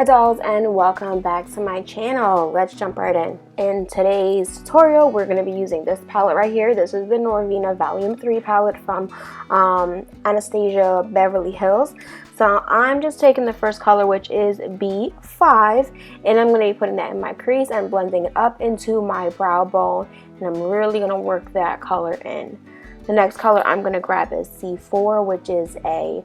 Hi dolls, and welcome back to my channel. Let's jump right in. In today's tutorial, we're going to be using this palette right here. This is the Norvina Volume 3 palette from Anastasia Beverly Hills. So I'm just taking the first color, which is B5, and I'm going to be putting that in my crease and blending it up into my brow bone, and I'm really going to work that color in. The next color I'm going to grab is C4, which is a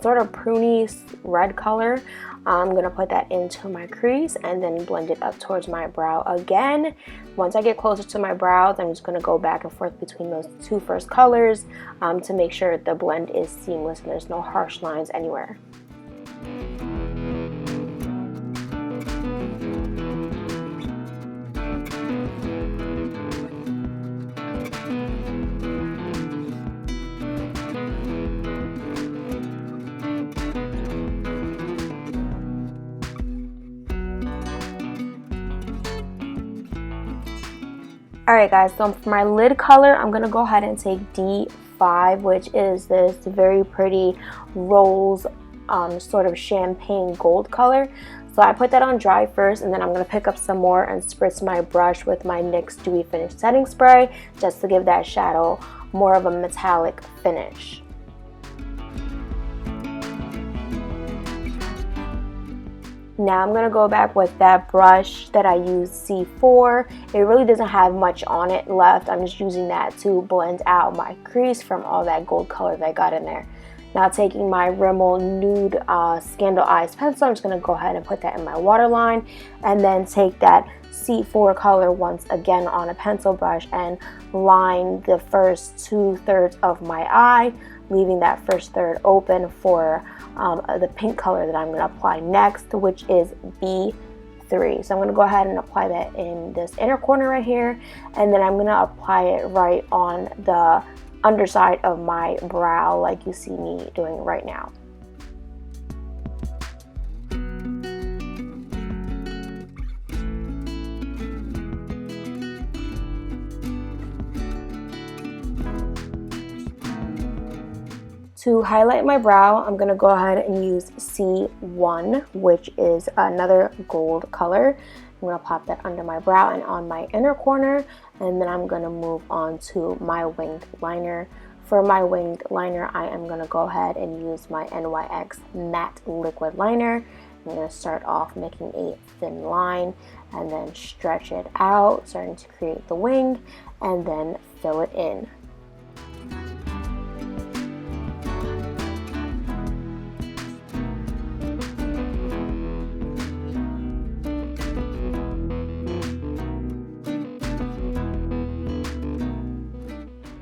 sort of pruny red color. I'm going to put that into my crease and then blend it up towards my brow again. Once I get closer to my brows, I'm just going to go back and forth between those two first colors to make sure the blend is seamless and there's no harsh lines anywhere. Alright guys, so for my lid color, I'm going to go ahead and take D5, which is this very pretty rose sort of champagne gold color. So I put that on dry first, and then I'm going to pick up some more and spritz my brush with my NYX Dewy Finish Setting Spray just to give that shadow more of a metallic finish. Now I'm going to go back with that brush that I used, C4. It really doesn't have much on it left. I'm just using that to blend out my crease from all that gold color that I got in there. Now taking my Rimmel Nude Scandal Eyes pencil, I'm just going to go ahead and put that in my waterline, and then take that C4 color once again on a pencil brush and line the first 2/3 of my eye, leaving that first third open for the pink color that I'm going to apply next, which is B3. So I'm going to go ahead and apply that in this inner corner right here, and then I'm going to apply it right on the underside of my brow like you see me doing right now. To highlight my brow, I'm going to go ahead and use C1, which is another gold color. I'm going to pop that under my brow and on my inner corner, and then I'm going to move on to my winged liner. For my winged liner, I am going to go ahead and use my NYX Matte Liquid Liner. I'm going to start off making a thin line and then stretch it out, starting to create the wing, and then fill it in.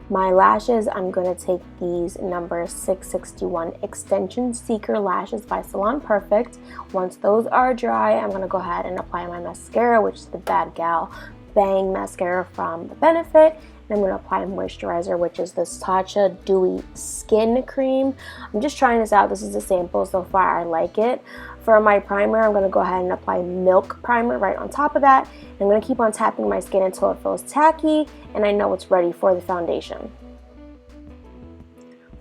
My lashes, I'm going to take these number 661 Extension Seeker lashes by Salon Perfect. Once those are dry, I'm going to go ahead and apply my mascara, which is the Bad Gal Bang mascara from The Benefit. And I'm going to apply moisturizer, which is this Tatcha Dewy Skin Cream. I'm just trying this out. This is a sample. So far, I like it. For my primer, I'm going to go ahead and apply Milk Primer right on top of that. I'm going to keep on tapping my skin until it feels tacky and I know it's ready for the foundation.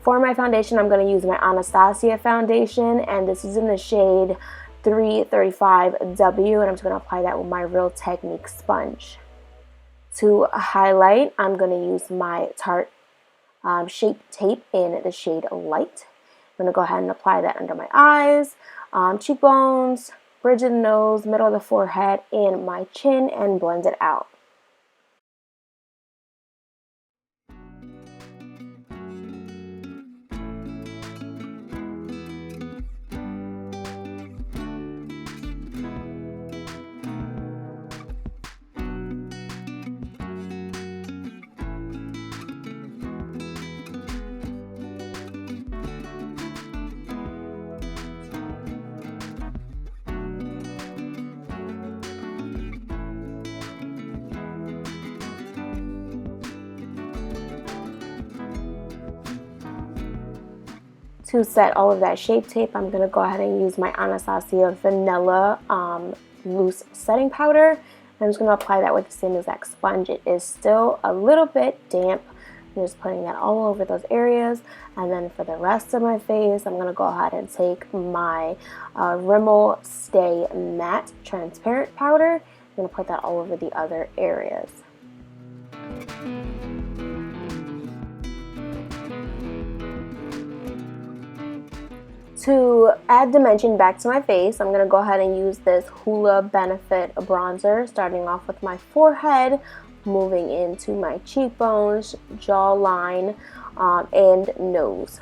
For my foundation, I'm going to use my Anastasia foundation, and this is in the shade 335W, and I'm just going to apply that with my Real Technique sponge. To highlight, I'm going to use my Tarte Shape Tape in the shade Light. I'm going to go ahead and apply that under my eyes, cheekbones, bridge of the nose, middle of the forehead, and my chin, and blend it out. To set all of that shape tape, I'm going to go ahead and use my Anastasia Vanilla Loose Setting Powder. I'm just going to apply that with the same exact sponge. It is still a little bit damp, I'm just putting that all over those areas. And then for the rest of my face, I'm going to go ahead and take my Rimmel Stay Matte Transparent Powder. I'm going to put that all over the other areas. To add dimension back to my face, I'm going to go ahead and use this Hoola Benefit bronzer, starting off with my forehead, moving into my cheekbones, jawline, and nose.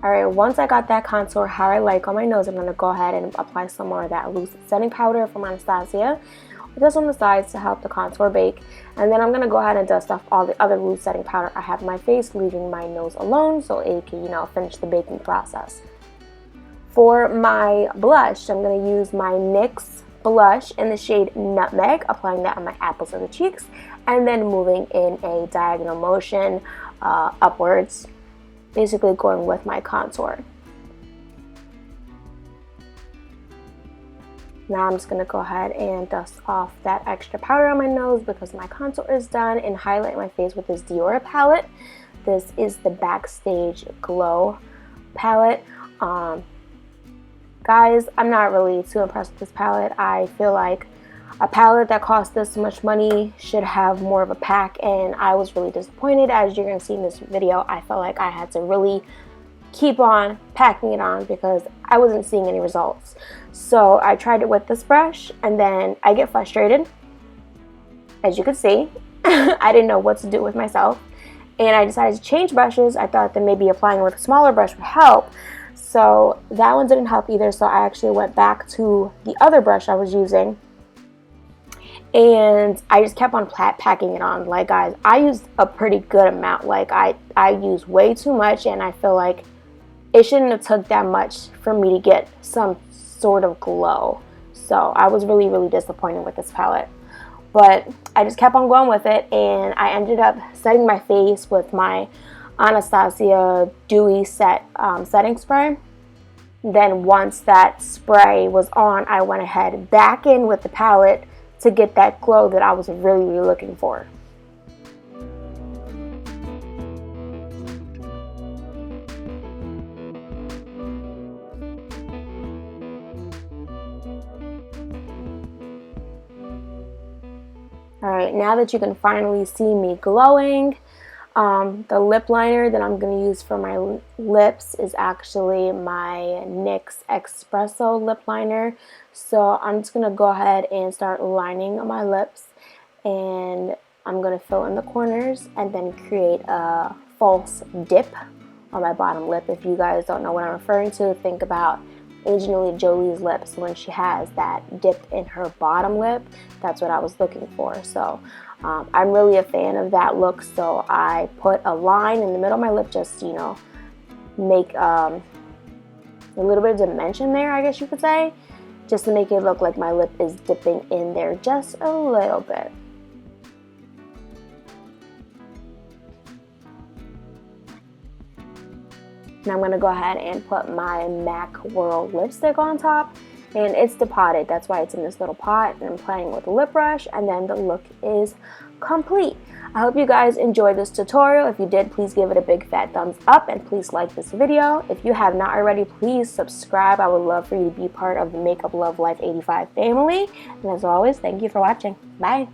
Alright, once I got that contour how I like on my nose, I'm going to go ahead and apply some more of that loose setting powder from Anastasia, just on the sides to help the contour bake. And then I'm going to go ahead and dust off all the other loose setting powder I have in my face, leaving my nose alone so it can, finish the baking process. For my blush, I'm going to use my NYX blush in the shade Nutmeg, applying that on my apples of the cheeks, and then moving in a diagonal motion upwards, basically going with my contour. Now I'm just going to go ahead and dust off that extra powder on my nose because my contour is done, and highlight my face with this Dior palette. This is the Backstage Glow palette. Guys, I'm not really too impressed with this palette. I feel like a palette that costs this much money should have more of a pack, and I was really disappointed. As you're going to see in this video, I felt like I had to really keep on packing it on because I wasn't seeing any results. So I tried it with this brush, and then I get frustrated. As you can see, I didn't know what to do with myself, and I decided to change brushes. I thought that maybe applying with a smaller brush would help. So that one didn't help either, so I actually went back to the other brush I was using, and I just kept on packing it on. Like, guys, I used a pretty good amount. Like, I used way too much, and I feel like it shouldn't have took that much for me to get some sort of glow. So I was really, really disappointed with this palette. But I just kept on going with it, and I ended up setting my face with my Anastasia Dewy setting spray. Then once that spray was on, I went ahead back in with the palette to get that glow that I was really, really looking for. Alright, now that you can finally see me glowing, the lip liner that I'm going to use for my lips is actually my NYX Espresso lip liner. So I'm just going to go ahead and start lining my lips, and I'm going to fill in the corners and then create a false dip on my bottom lip. If you guys don't know what I'm referring to, think about Angelina Jolie's lips when she has that dip in her bottom lip. That's what I was looking for. So I'm really a fan of that look, so I put a line in the middle of my lip, just make a little bit of dimension there, I guess you could say, just to make it look like my lip is dipping in there just a little bit. Now I'm going to go ahead and put my MAC Whirl lipstick on top, and it's depotted. That's why it's in this little pot, and I'm playing with a lip brush, and then the look is complete. I hope you guys enjoyed this tutorial. If you did, please give it a big fat thumbs up, and please like this video. If you have not already, please subscribe. I would love for you to be part of the Makeup Love Life 85 family. And as always, thank you for watching. Bye.